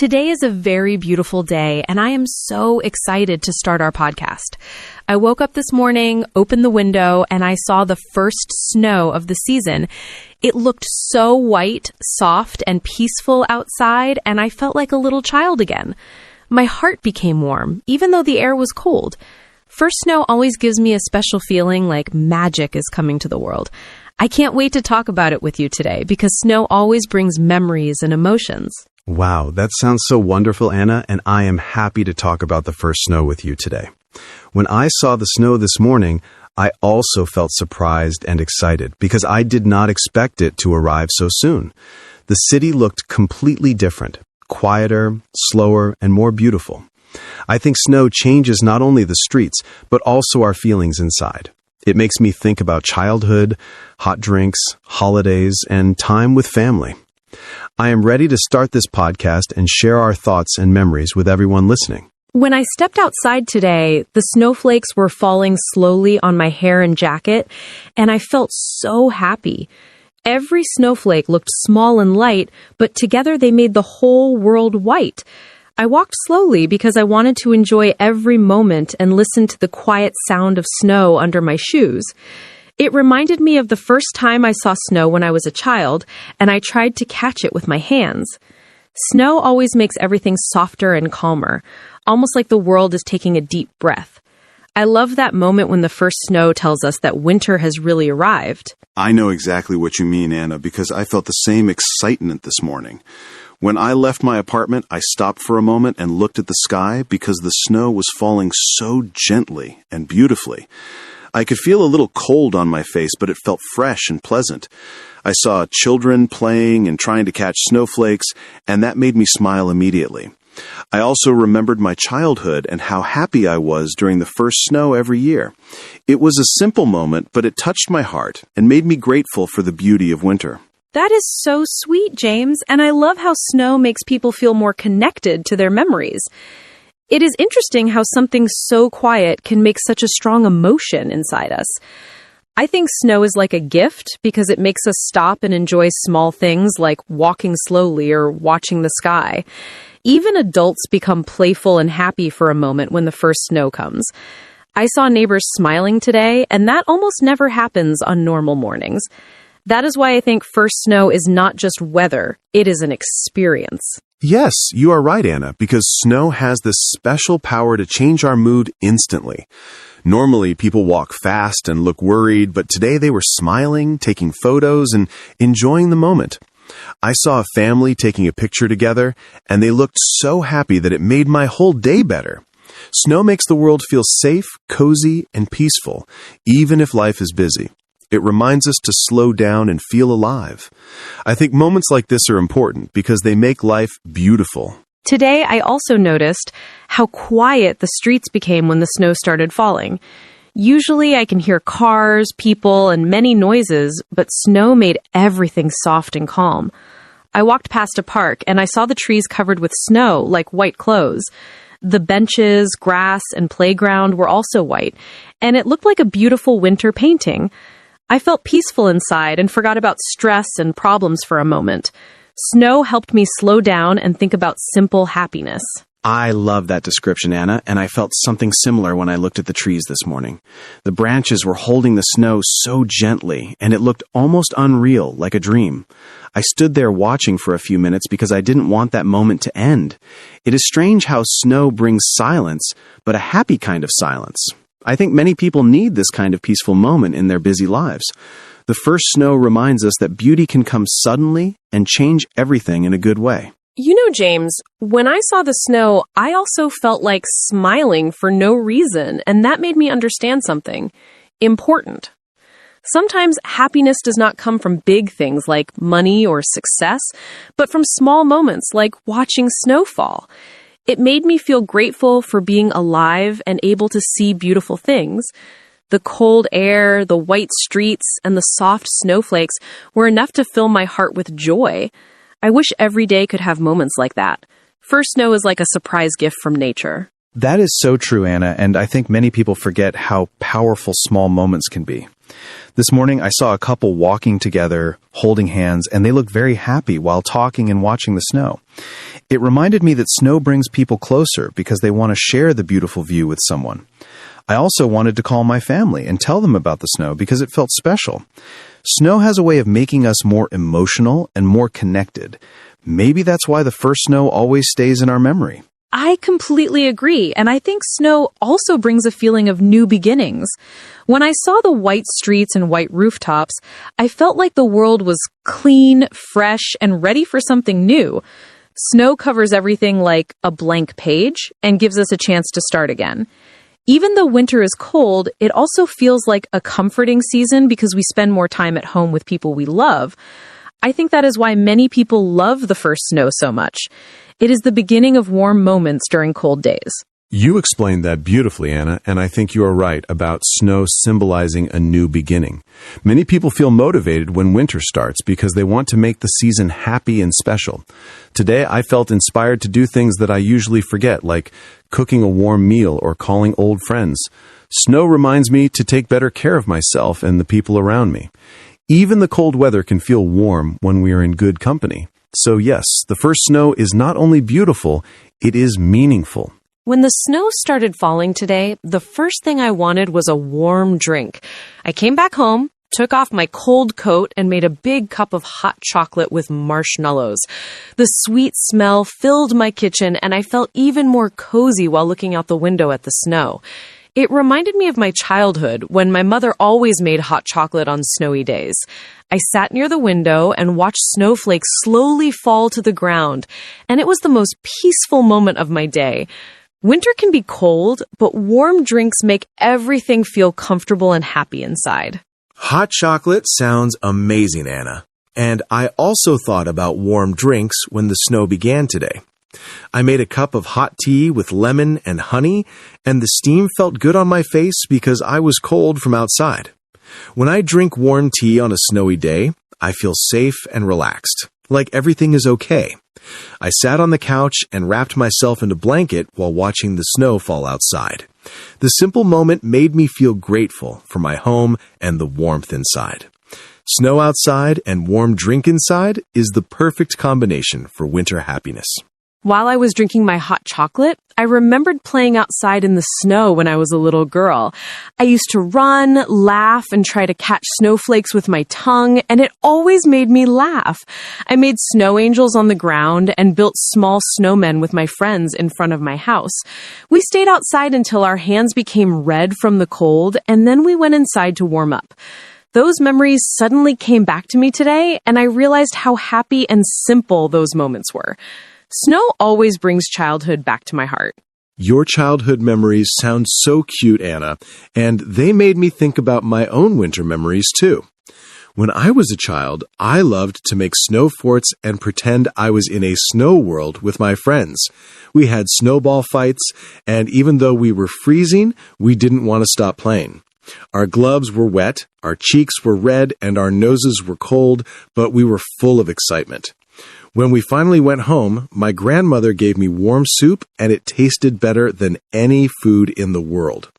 Today is a very beautiful day, and I am so excited to start our podcast. I woke up this morning, opened the window, and I saw the first snow of the season. It looked so white, soft, and peaceful outside, and I felt like a little child again. My heart became warm, even though the air was cold. First snow always gives me a special feeling like magic is coming to the world. I can't wait to talk about it with you today because snow always brings memories and emotions. Wow, that sounds so wonderful, Anna, and I am happy to talk about the first snow with you today. When I saw the snow this morning, I also felt surprised and excited because I did not expect it to arrive so soon. The city looked completely different, quieter, slower, and more beautiful. I think snow changes not only the streets, but also our feelings inside. It makes me think about childhood, hot drinks, holidays, and time with family. I am ready to start this podcast and share our thoughts and memories with everyone listening. When I stepped outside today, the snowflakes were falling slowly on my hair and jacket, and I felt so happy. Every snowflake looked small and light, but together they made the whole world white. I walked slowly because I wanted to enjoy every moment and listen to the quiet sound of snow under my shoes. It reminded me of the first time I saw snow when I was a child, and I tried to catch it with my hands. Snow always makes everything softer and calmer, almost like the world is taking a deep breath. I love that moment when the first snow tells us that winter has really arrived. I know exactly what you mean, Anna, because I felt the same excitement this morning. When I left my apartment, I stopped for a moment and looked at the sky because the snow was falling so gently and beautifully. I could feel a little cold on my face, but it felt fresh and pleasant. I saw children playing and trying to catch snowflakes, and that made me smile immediately. I also remembered my childhood and how happy I was during the first snow every year. It was a simple moment, but it touched my heart and made me grateful for the beauty of winter. That is so sweet, James, and I love how snow makes people feel more connected to their memories. It is interesting how something so quiet can make such a strong emotion inside us. I think snow is like a gift because it makes us stop and enjoy small things like walking slowly or watching the sky. Even adults become playful and happy for a moment when the first snow comes. I saw neighbors smiling today, and that almost never happens on normal mornings. That is why I think first snow is not just weather, it is an experience. Yes, you are right, Anna, because snow has this special power to change our mood instantly. Normally, people walk fast and look worried, but today they were smiling, taking photos, and enjoying the moment. I saw a family taking a picture together, and they looked so happy that it made my whole day better. Snow makes the world feel safe, cozy, and peaceful, even if life is busy. It reminds us to slow down and feel alive. I think moments like this are important because they make life beautiful. Today, I also noticed how quiet the streets became when the snow started falling. Usually, I can hear cars, people, and many noises, but snow made everything soft and calm. I walked past a park, and I saw the trees covered with snow, like white clothes. The benches, grass, and playground were also white, and it looked like a beautiful winter painting. I felt peaceful inside and forgot about stress and problems for a moment. Snow helped me slow down and think about simple happiness. I love that description, Anna, and I felt something similar when I looked at the trees this morning. The branches were holding the snow so gently, and it looked almost unreal, like a dream. I stood there watching for a few minutes because I didn't want that moment to end. It is strange how snow brings silence, but a happy kind of silence. I think many people need this kind of peaceful moment in their busy lives. The first snow reminds us that beauty can come suddenly and change everything in a good way. You know, James, when I saw the snow, I also felt like smiling for no reason, and that made me understand something important. Sometimes happiness does not come from big things like money or success, but from small moments like watching snow fall. It made me feel grateful for being alive and able to see beautiful things. The cold air, the white streets, and the soft snowflakes were enough to fill my heart with joy. I wish every day could have moments like that. First snow is like a surprise gift from nature. That is so true, Anna, and I think many people forget how powerful small moments can be. This morning, I saw a couple walking together, holding hands, and they looked very happy while talking and watching the snow. It reminded me that snow brings people closer because they want to share the beautiful view with someone. I also wanted to call my family and tell them about the snow because it felt special. Snow has a way of making us more emotional and more connected. Maybe that's why the first snow always stays in our memory. I completely agree, and I think snow also brings a feeling of new beginnings. When I saw the white streets and white rooftops, I felt like the world was clean, fresh, and ready for something new. Snow covers everything like a blank page and gives us a chance to start again. Even though winter is cold, it also feels like a comforting season because we spend more time at home with people we love. I think that is why many people love the first snow so much. It is the beginning of warm moments during cold days. You explained that beautifully, Anna, and I think you are right about snow symbolizing a new beginning. Many people feel motivated when winter starts because they want to make the season happy and special. Today, I felt inspired to do things that I usually forget, like cooking a warm meal or calling old friends. Snow reminds me to take better care of myself and the people around me. Even the cold weather can feel warm when we are in good company. So yes, the first snow is not only beautiful, it is meaningful. When the snow started falling today, the first thing I wanted was a warm drink. I came back home, took off my cold coat, and made a big cup of hot chocolate with marshmallows. The sweet smell filled my kitchen, and I felt even more cozy while looking out the window at the snow. It reminded me of my childhood, when my mother always made hot chocolate on snowy days. I sat near the window and watched snowflakes slowly fall to the ground, and it was the most peaceful moment of my day. Winter can be cold, but warm drinks make everything feel comfortable and happy inside. Hot chocolate sounds amazing, Anna. And I also thought about warm drinks when the snow began today. I made a cup of hot tea with lemon and honey, and the steam felt good on my face because I was cold from outside. When I drink warm tea on a snowy day, I feel safe and relaxed, like everything is okay. I sat on the couch and wrapped myself in a blanket while watching the snow fall outside. The simple moment made me feel grateful for my home and the warmth inside. Snow outside and warm drink inside is the perfect combination for winter happiness. While I was drinking my hot chocolate, I remembered playing outside in the snow when I was a little girl. I used to run, laugh, and try to catch snowflakes with my tongue, and it always made me laugh. I made snow angels on the ground and built small snowmen with my friends in front of my house. We stayed outside until our hands became red from the cold, and then we went inside to warm up. Those memories suddenly came back to me today, and I realized how happy and simple those moments were. Snow always brings childhood back to my heart. Your childhood memories sound so cute, Anna, and they made me think about my own winter memories, too. When I was a child, I loved to make snow forts and pretend I was in a snow world with my friends. We had snowball fights, and even though we were freezing, we didn't want to stop playing. Our gloves were wet, our cheeks were red, and our noses were cold, but we were full of excitement. When we finally went home, my grandmother gave me warm soup, and it tasted better than any food in the world.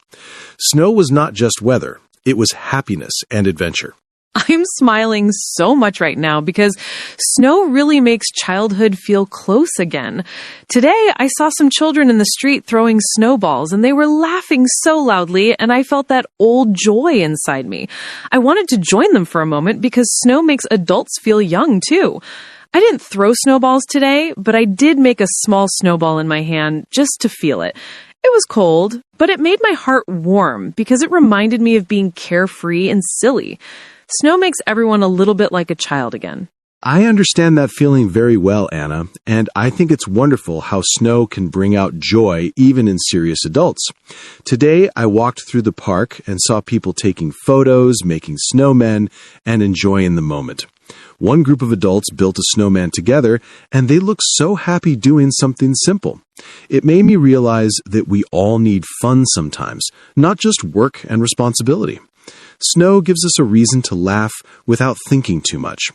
Snow was not just weather, it was happiness and adventure. I'm smiling so much right now because snow really makes childhood feel close again. Today, I saw some children in the street throwing snowballs, and they were laughing so loudly, and I felt that old joy inside me. I wanted to join them for a moment because snow makes adults feel young, too. I didn't throw snowballs today, but I did make a small snowball in my hand just to feel it. It was cold, but it made my heart warm because it reminded me of being carefree and silly. Snow makes everyone a little bit like a child again. I understand that feeling very well, Anna, and I think it's wonderful how snow can bring out joy even in serious adults. Today, I walked through the park and saw people taking photos, making snowmen, and enjoying the moment. One group of adults built a snowman together, and they looked so happy doing something simple. It made me realize that we all need fun sometimes, not just work and responsibility. Snow gives us a reason to laugh without thinking too much.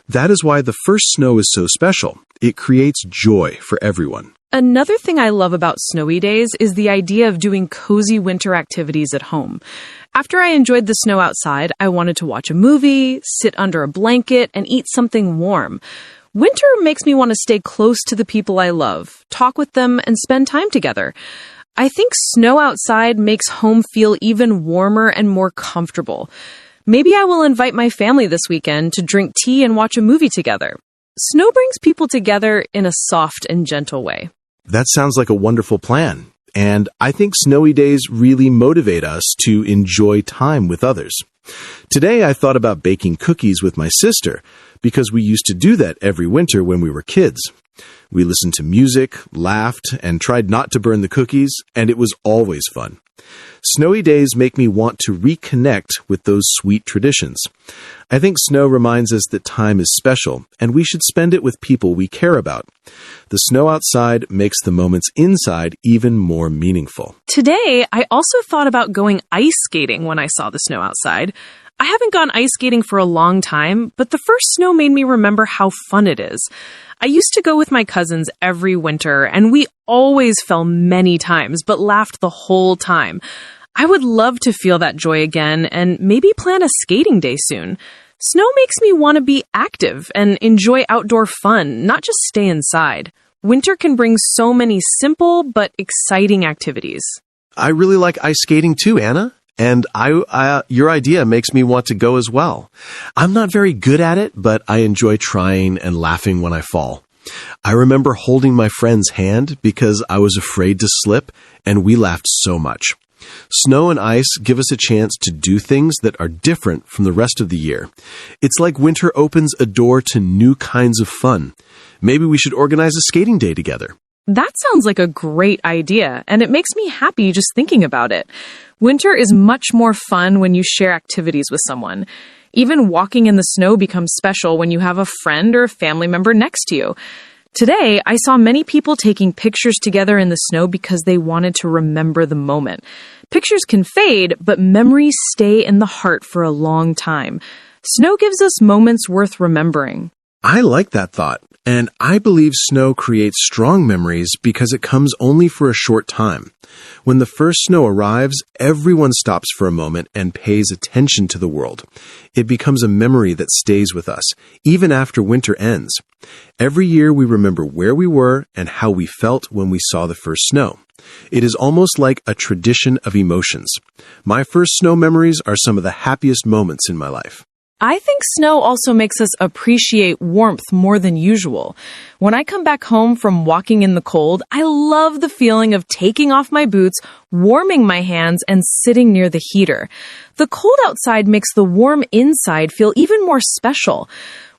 That is why the first snow is so special. It creates joy for everyone. Another thing I love about snowy days is the idea of doing cozy winter activities at home. After I enjoyed the snow outside, I wanted to watch a movie, sit under a blanket, and eat something warm. Winter makes me want to stay close to the people I love, talk with them, and spend time together. I think snow outside makes home feel even warmer and more comfortable. Maybe I will invite my family this weekend to drink tea and watch a movie together. Snow brings people together in a soft and gentle way. That sounds like a wonderful plan. And I think snowy days really motivate us to enjoy time with others. Today, I thought about baking cookies with my sister because we used to do that every winter when we were kids. We listened to music, laughed, and tried not to burn the cookies, and it was always fun. Snowy days make me want to reconnect with those sweet traditions. I think snow reminds us that time is special, and we should spend it with people we care about. The snow outside makes the moments inside even more meaningful. Today, I also thought about going ice skating when I saw the snow outside. I haven't gone ice skating for a long time, but the first snow made me remember how fun it is. I used to go with my cousins every winter, and we always fell many times, but laughed the whole time. I would love to feel that joy again and maybe plan a skating day soon. Snow makes me want to be active and enjoy outdoor fun, not just stay inside. Winter can bring so many simple but exciting activities. I really like ice skating too, Anna. And your idea makes me want to go as well. I'm not very good at it, but I enjoy trying and laughing when I fall. I remember holding my friend's hand because I was afraid to slip, and we laughed so much. Snow and ice give us a chance to do things that are different from the rest of the year. It's like winter opens a door to new kinds of fun. Maybe we should organize a skating day together. That sounds like a great idea, and it makes me happy just thinking about it. Winter is much more fun when you share activities with someone. Even walking in the snow becomes special when you have a friend or a family member next to you. Today, I saw many people taking pictures together in the snow because they wanted to remember the moment. Pictures can fade, but memories stay in the heart for a long time. Snow gives us moments worth remembering. I like that thought, and I believe snow creates strong memories because it comes only for a short time. When the first snow arrives, everyone stops for a moment and pays attention to the world. It becomes a memory that stays with us, even after winter ends. Every year we remember where we were and how we felt when we saw the first snow. It is almost like a tradition of emotions. My first snow memories are some of the happiest moments in my life. I think snow also makes us appreciate warmth more than usual. When I come back home from walking in the cold, I love the feeling of taking off my boots, warming my hands, and sitting near the heater. The cold outside makes the warm inside feel even more special.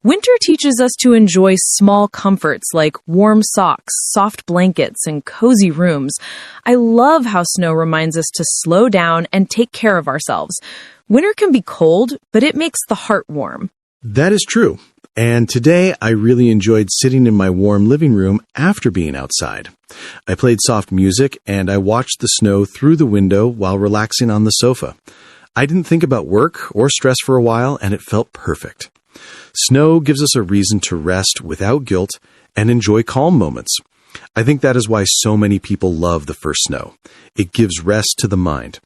Winter teaches us to enjoy small comforts like warm socks, soft blankets, and cozy rooms. I love how snow reminds us to slow down and take care of ourselves. Winter can be cold, but it makes the heart warm. That is true. And today I really enjoyed sitting in my warm living room after being outside. I played soft music and I watched the snow through the window while relaxing on the sofa. I didn't think about work or stress for a while, and it felt perfect. Snow gives us a reason to rest without guilt and enjoy calm moments. I think that is why so many people love the first snow. It gives rest to the mind.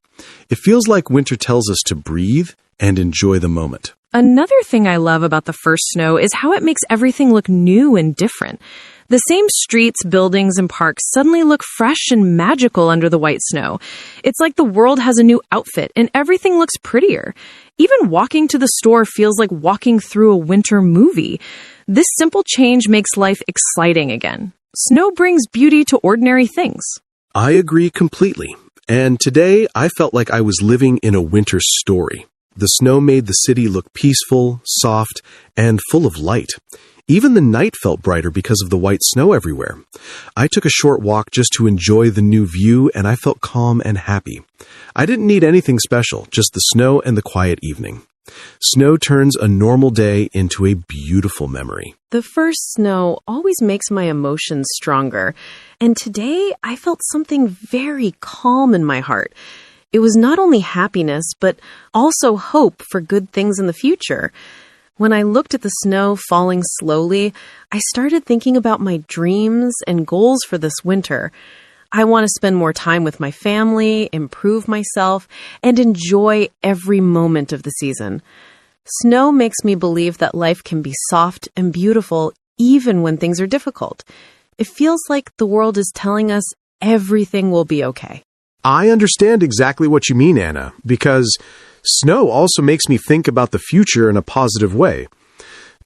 It feels like winter tells us to breathe and enjoy the moment. Another thing I love about the first snow is how it makes everything look new and different. The same streets, buildings, and parks suddenly look fresh and magical under the white snow. It's like the world has a new outfit and everything looks prettier. Even walking to the store feels like walking through a winter movie. This simple change makes life exciting again. Snow brings beauty to ordinary things. I agree completely. And today I felt like I was living in a winter story. The snow made the city look peaceful, soft, and full of light. Even the night felt brighter because of the white snow everywhere. I took a short walk just to enjoy the new view, and I felt calm and happy. I didn't need anything special, just the snow and the quiet evening. Snow turns a normal day into a beautiful memory. The first snow always makes my emotions stronger, and today I felt something very calm in my heart. It was not only happiness, but also hope for good things in the future. When I looked at the snow falling slowly, I started thinking about my dreams and goals for this winter. I want to spend more time with my family, improve myself, and enjoy every moment of the season. Snow makes me believe that life can be soft and beautiful even when things are difficult. It feels like the world is telling us everything will be okay. I understand exactly what you mean, Anna, because snow also makes me think about the future in a positive way.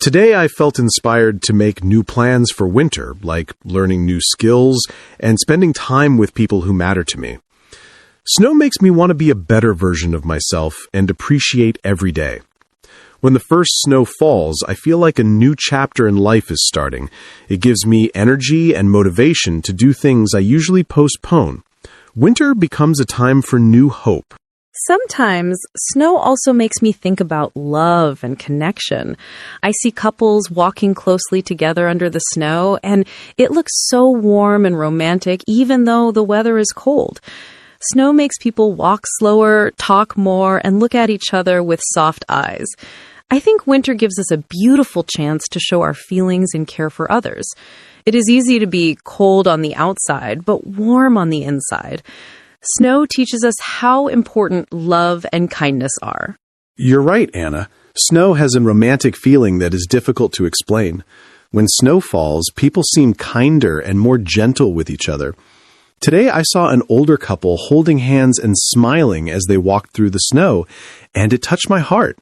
Today I felt inspired to make new plans for winter, like learning new skills and spending time with people who matter to me. Snow makes me want to be a better version of myself and appreciate every day. When the first snow falls, I feel like a new chapter in life is starting. It gives me energy and motivation to do things I usually postpone. Winter becomes a time for new hope. Sometimes snow also makes me think about love and connection. I see couples walking closely together under the snow, and it looks so warm and romantic even though the weather is cold. Snow makes people walk slower, talk more, and look at each other with soft eyes. I think winter gives us a beautiful chance to show our feelings and care for others. It is easy to be cold on the outside, but warm on the inside. Snow teaches us how important love and kindness are. You're right, Anna. Snow has a romantic feeling that is difficult to explain. When snow falls, people seem kinder and more gentle with each other. Today, I saw an older couple holding hands and smiling as they walked through the snow, and it touched my heart.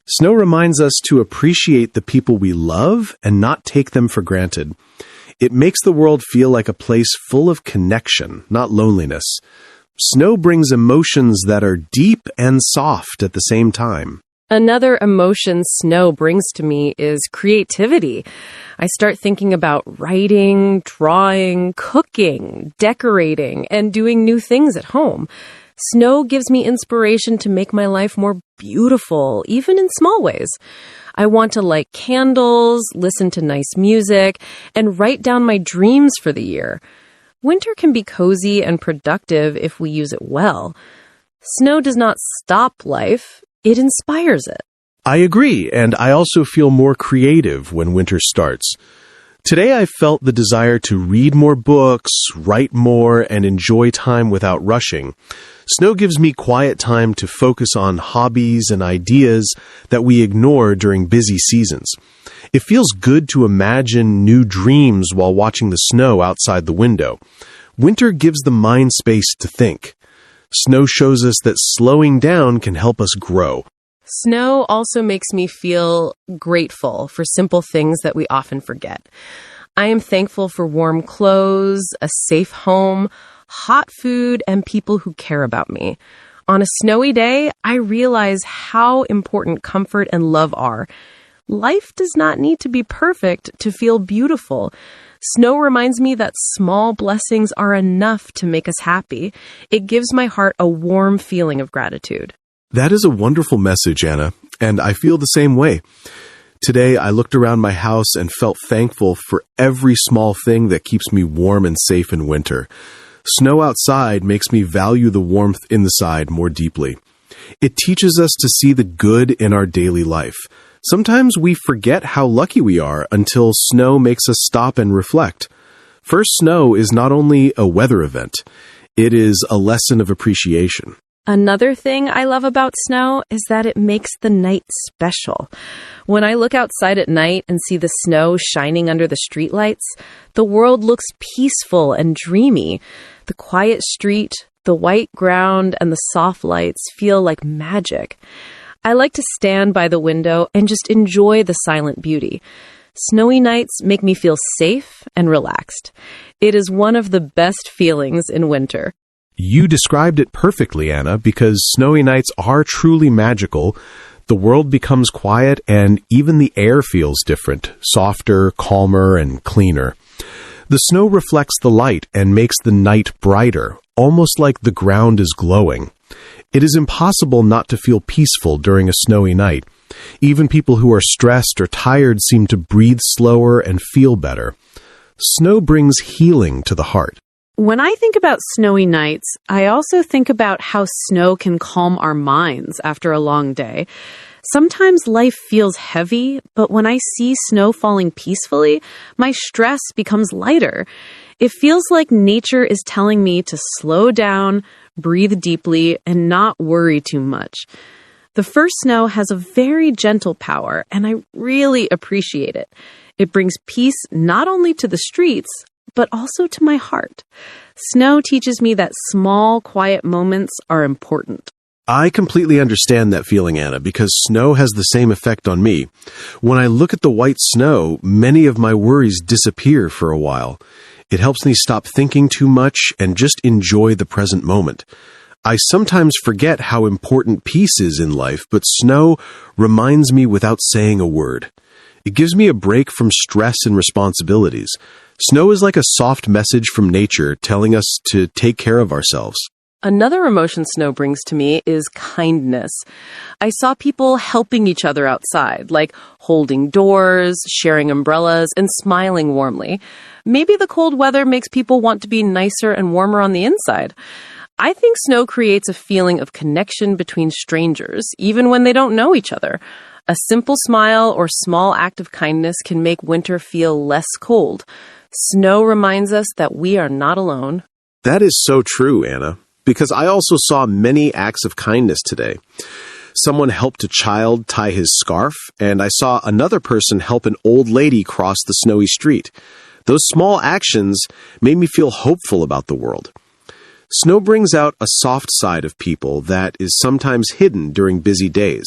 Snow reminds us to appreciate the people we love and not take them for granted. It makes the world feel like a place full of connection, not loneliness. Snow brings emotions that are deep and soft at the same time. Another emotion snow brings to me is creativity. I start thinking about writing, drawing, cooking, decorating, and doing new things at home. Snow gives me inspiration to make my life more beautiful, even in small ways. I want to light candles, listen to nice music, and write down my dreams for the year. Winter can be cozy and productive if we use it well. Snow does not stop life, it inspires it. I agree, and I also feel more creative when winter starts. Today I felt the desire to read more books, write more, and enjoy time without rushing. Snow gives me quiet time to focus on hobbies and ideas that we ignore during busy seasons. It feels good to imagine new dreams while watching the snow outside the window. Winter gives the mind space to think. Snow shows us that slowing down can help us grow. Snow also makes me feel grateful for simple things that we often forget. I am thankful for warm clothes, a safe home, hot food, and people who care about me. On a snowy day, I realize how important comfort and love are. Life does not need to be perfect to feel beautiful. Snow reminds me that small blessings are enough to make us happy. It gives my heart a warm feeling of gratitude. That is a wonderful message, Anna, and I feel the same way. Today, I looked around my house and felt thankful for every small thing that keeps me warm and safe in winter. Snow outside makes me value the warmth inside more deeply. It teaches us to see the good in our daily life. Sometimes we forget how lucky we are until snow makes us stop and reflect. First snow is not only a weather event, it is a lesson of appreciation. Another thing I love about snow is that it makes the night special. When I look outside at night and see the snow shining under the streetlights, the world looks peaceful and dreamy. The quiet street, the white ground, and the soft lights feel like magic. I like to stand by the window and just enjoy the silent beauty. Snowy nights make me feel safe and relaxed. It is one of the best feelings in winter. You described it perfectly, Anna, because snowy nights are truly magical. The world becomes quiet and even the air feels different, softer, calmer, and cleaner. The snow reflects the light and makes the night brighter, almost like the ground is glowing. It is impossible not to feel peaceful during a snowy night. Even people who are stressed or tired seem to breathe slower and feel better. Snow brings healing to the heart. When I think about snowy nights, I also think about how snow can calm our minds after a long day. Sometimes life feels heavy, but when I see snow falling peacefully, my stress becomes lighter. It feels like nature is telling me to slow down, breathe deeply, and not worry too much. The first snow has a very gentle power, and I really appreciate it. It brings peace not only to the streets, but also to my heart. Snow teaches me that small, quiet moments are important. I completely understand that feeling, Anna, because snow has the same effect on me. When I look at the white snow, many of my worries disappear for a while. It helps me stop thinking too much and just enjoy the present moment. I sometimes forget how important peace is in life, but snow reminds me without saying a word. It gives me a break from stress and responsibilities. Snow is like a soft message from nature telling us to take care of ourselves. Another emotion snow brings to me is kindness. I saw people helping each other outside, like holding doors, sharing umbrellas, and smiling warmly. Maybe the cold weather makes people want to be nicer and warmer on the inside. I think snow creates a feeling of connection between strangers, even when they don't know each other. A simple smile or small act of kindness can make winter feel less cold. Snow reminds us that we are not alone. That is so true, Anna, because I also saw many acts of kindness today. Someone helped a child tie his scarf, and I saw another person help an old lady cross the snowy street. Those small actions made me feel hopeful about the world. Snow brings out a soft side of people that is sometimes hidden during busy days.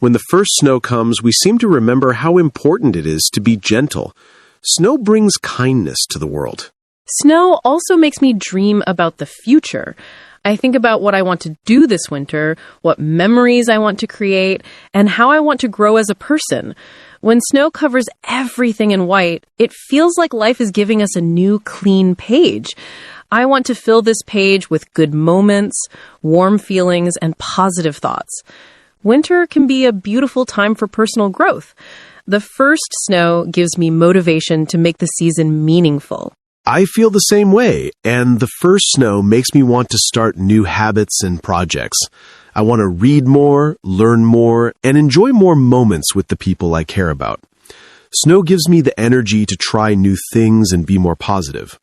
When the first snow comes, we seem to remember how important it is to be gentle. Snow brings kindness to the world. Snow also makes me dream about the future. I think about what I want to do this winter, what memories I want to create, and how I want to grow as a person. When snow covers everything in white, it feels like life is giving us a new, clean page. I want to fill this page with good moments, warm feelings, and positive thoughts. Winter can be a beautiful time for personal growth. The first snow gives me motivation to make the season meaningful. I feel the same way, and the first snow makes me want to start new habits and projects. I want to read more, learn more, and enjoy more moments with the people I care about. Snow gives me the energy to try new things and be more positive.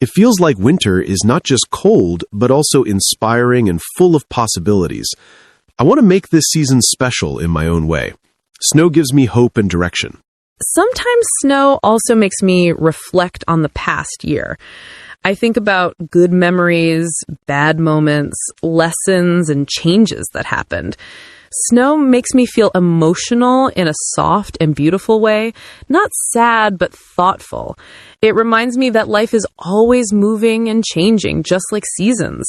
It feels like winter is not just cold, but also inspiring and full of possibilities. I want to make this season special in my own way. Snow gives me hope and direction. Sometimes snow also makes me reflect on the past year. I think about good memories, bad moments, lessons, and changes that happened. Snow makes me feel emotional in a soft and beautiful way, not sad, but thoughtful. It reminds me that life is always moving and changing, just like seasons.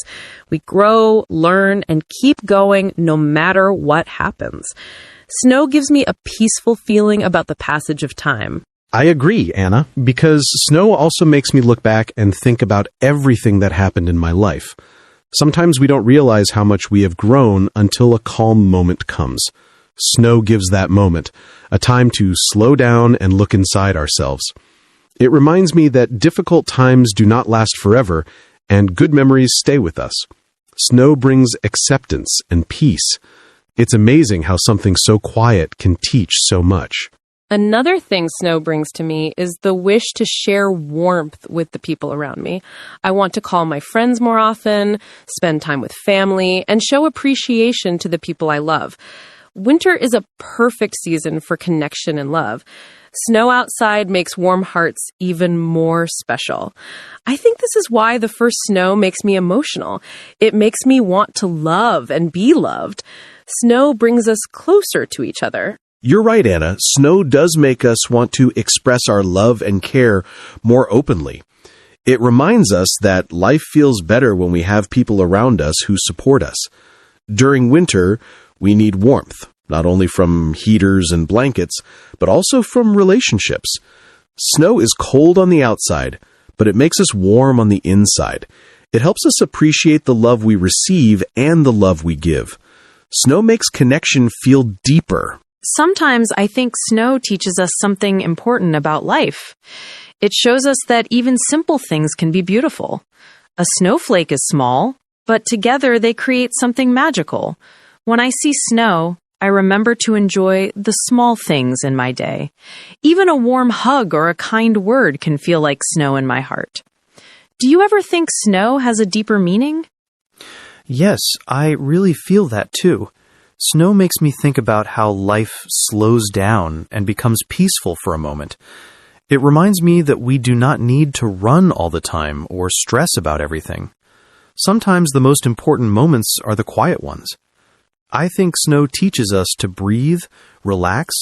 We grow, learn, and keep going no matter what happens. Snow gives me a peaceful feeling about the passage of time. I agree, Anna, because snow also makes me look back and think about everything that happened in my life. Sometimes we don't realize how much we have grown until a calm moment comes. Snow gives that moment, a time to slow down and look inside ourselves. It reminds me that difficult times do not last forever, and good memories stay with us. Snow brings acceptance and peace. It's amazing how something so quiet can teach so much. Another thing snow brings to me is the wish to share warmth with the people around me. I want to call my friends more often, spend time with family, and show appreciation to the people I love. Winter is a perfect season for connection and love. Snow outside makes warm hearts even more special. I think this is why the first snow makes me emotional. It makes me want to love and be loved. Snow brings us closer to each other. You're right, Anna. Snow does make us want to express our love and care more openly. It reminds us that life feels better when we have people around us who support us. During winter, we need warmth, not only from heaters and blankets, but also from relationships. Snow is cold on the outside, but it makes us warm on the inside. It helps us appreciate the love we receive and the love we give. Snow makes connection feel deeper. Sometimes I think snow teaches us something important about life. It shows us that even simple things can be beautiful. A snowflake is small, but together they create something magical. When I see snow, I remember to enjoy the small things in my day. Even a warm hug or a kind word can feel like snow in my heart. Do you ever think snow has a deeper meaning? Yes, I really feel that too. Snow makes me think about how life slows down and becomes peaceful for a moment. It reminds me that we do not need to run all the time or stress about everything. Sometimes the most important moments are the quiet ones. I think snow teaches us to breathe, relax,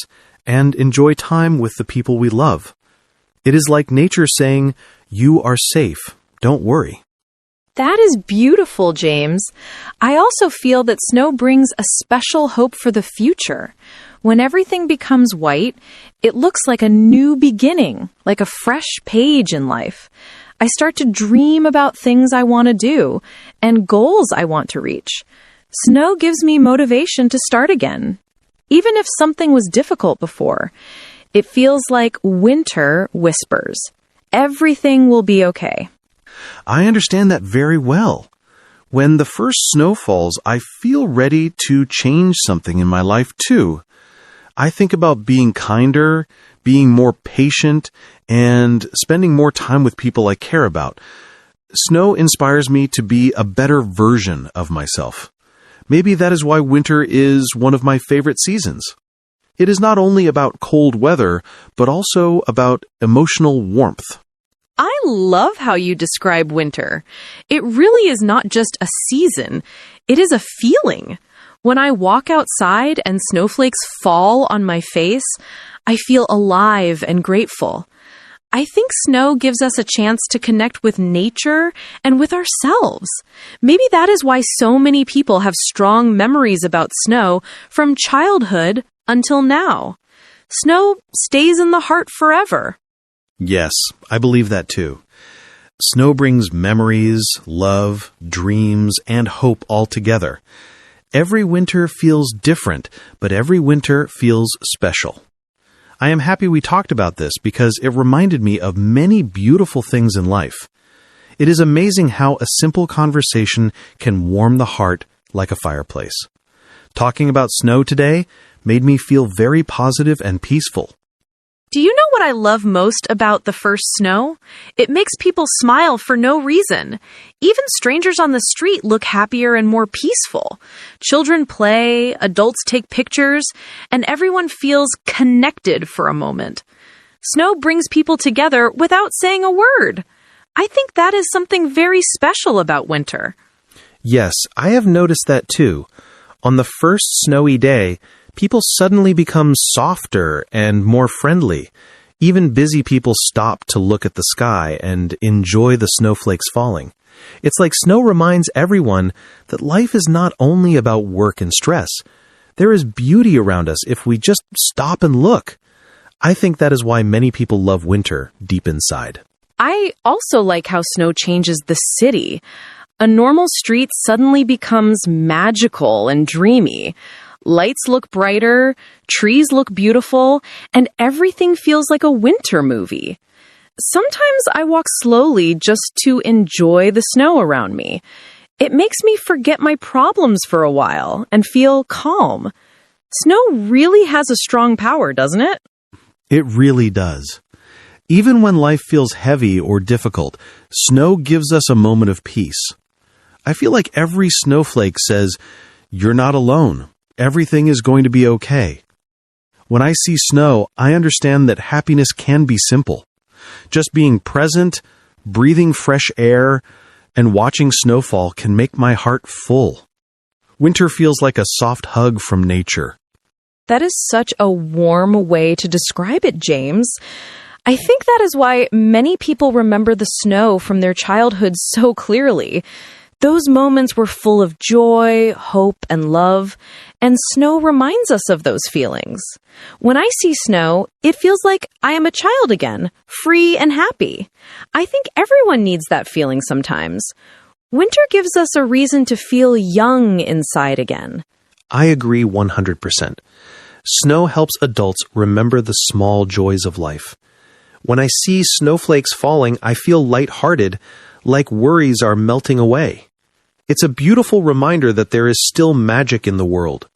and enjoy time with the people we love. It is like nature saying, "You are safe. Don't worry." That is beautiful, James. I also feel that snow brings a special hope for the future. When everything becomes white, it looks like a new beginning, like a fresh page in life. I start to dream about things I want to do and goals I want to reach. Snow gives me motivation to start again. Even if something was difficult before, it feels like winter whispers. Everything will be okay. I understand that very well. When the first snow falls, I feel ready to change something in my life too. I think about being kinder, being more patient, and spending more time with people I care about. Snow inspires me to be a better version of myself. Maybe that is why winter is one of my favorite seasons. It is not only about cold weather, but also about emotional warmth. I love how you describe winter. It really is not just a season. It is a feeling. When I walk outside and snowflakes fall on my face, I feel alive and grateful. I think snow gives us a chance to connect with nature and with ourselves. Maybe that is why so many people have strong memories about snow from childhood until now. Snow stays in the heart forever. Yes, I believe that too. Snow brings memories, love, dreams, and hope all together. Every winter feels different, but every winter feels special. I am happy we talked about this because it reminded me of many beautiful things in life. It is amazing how a simple conversation can warm the heart like a fireplace. Talking about snow today made me feel very positive and peaceful. Do you know what I love most about the first snow? It makes people smile for no reason. Even strangers on the street look happier and more peaceful. Children play, adults take pictures, and everyone feels connected for a moment. Snow brings people together without saying a word. I think that is something very special about winter. Yes, I have noticed that too. On the first snowy day, people suddenly become softer and more friendly. Even busy people stop to look at the sky and enjoy the snowflakes falling. It's like snow reminds everyone that life is not only about work and stress. There is beauty around us if we just stop and look. I think that is why many people love winter deep inside. I also like how snow changes the city. A normal street suddenly becomes magical and dreamy. Lights look brighter, trees look beautiful, and everything feels like a winter movie. Sometimes I walk slowly just to enjoy the snow around me. It makes me forget my problems for a while and feel calm. Snow really has a strong power, doesn't it? It really does. Even when life feels heavy or difficult, snow gives us a moment of peace. I feel like every snowflake says, "You're not alone. Everything is going to be okay." When I see snow, I understand that happiness can be simple. Just being present, breathing fresh air, and watching snowfall can make my heart full. Winter feels like a soft hug from nature. That is such a warm way to describe it, James. I think that is why many people remember the snow from their childhood so clearly. Those moments were full of joy, hope, and love, and snow reminds us of those feelings. When I see snow, it feels like I am a child again, free and happy. I think everyone needs that feeling sometimes. Winter gives us a reason to feel young inside again. I agree 100%. Snow helps adults remember the small joys of life. When I see snowflakes falling, I feel lighthearted, like worries are melting away. It's a beautiful reminder that there is still magic in the world.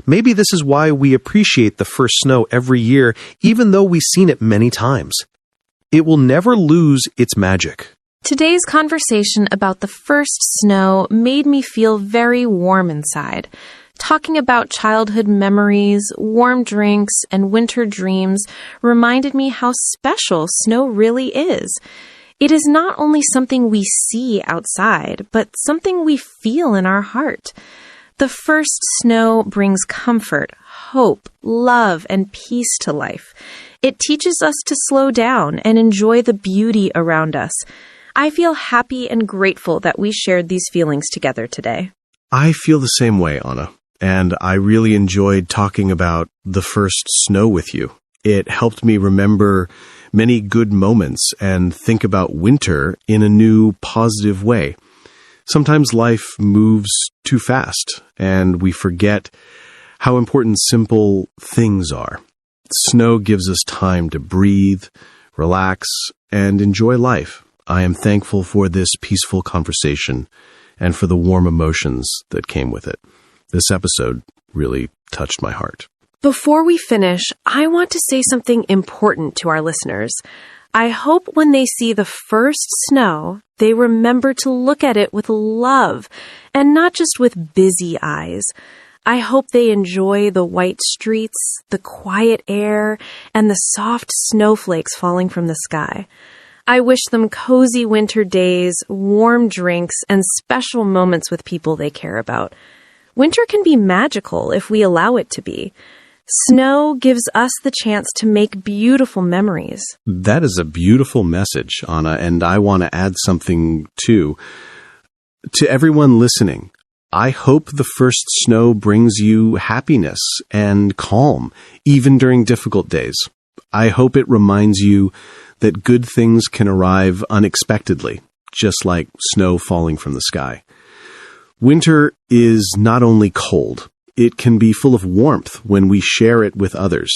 Maybe this is why we appreciate the first snow every year, even though we've seen it many times. It will never lose its magic. Today's conversation about the first snow made me feel very warm inside. Talking about childhood memories, warm drinks, and winter dreams reminded me how special snow really is. It is not only something we see outside, but something we feel in our heart. The first snow brings comfort, hope, love, and peace to life. It teaches us to slow down and enjoy the beauty around us. I feel happy and grateful that we shared these feelings together today. I feel the same way, Anna, and I really enjoyed talking about the first snow with you. It helped me remember many good moments and think about winter in a new, positive way. Sometimes life moves too fast, and we forget how important simple things are. Snow gives us time to breathe, relax, and enjoy life. I am thankful for this peaceful conversation and for the warm emotions that came with it. This episode really touched my heart. Before we finish, I want to say something important to our listeners. I hope when they see the first snow, they remember to look at it with love and not just with busy eyes. I hope they enjoy the white streets, the quiet air, and the soft snowflakes falling from the sky. I wish them cozy winter days, warm drinks, and special moments with people they care about. Winter can be magical if we allow it to be. Snow gives us the chance to make beautiful memories. That is a beautiful message, Anna, and I want to add something too. To everyone listening, I hope the first snow brings you happiness and calm, even during difficult days. I hope it reminds you that good things can arrive unexpectedly, just like snow falling from the sky. Winter is not only cold, it can be full of warmth when we share it with others.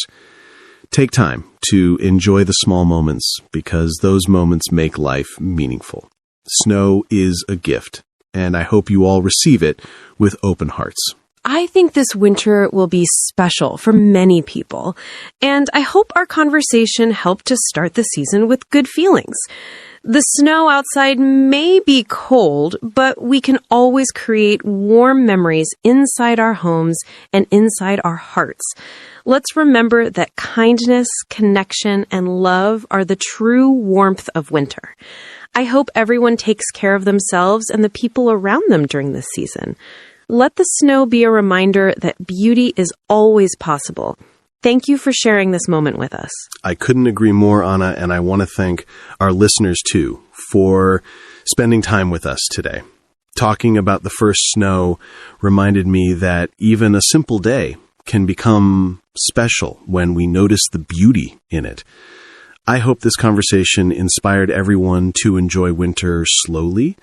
Take time to enjoy the small moments because those moments make life meaningful. Snow is a gift, and I hope you all receive it with open hearts. I think this winter will be special for many people, and I hope our conversation helped to start the season with good feelings. The snow outside may be cold, but we can always create warm memories inside our homes and inside our hearts. Let's remember that kindness, connection, and love are the true warmth of winter. I hope everyone takes care of themselves and the people around them during this season. Let the snow be a reminder that beauty is always possible. Thank you for sharing this moment with us. I couldn't agree more, Anna, and I want to thank our listeners, too, for spending time with us today. Talking about the first snow reminded me that even a simple day can become special when we notice the beauty in it. I hope this conversation inspired everyone to enjoy winter slowly,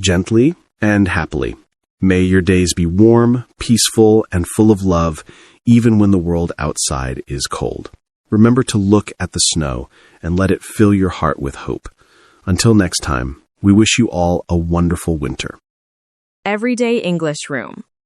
gently, and happily. May your days be warm, peaceful, and full of love, even when the world outside is cold. Remember to look at the snow and let it fill your heart with hope. Until next time, we wish you all a wonderful winter. Everyday English Room.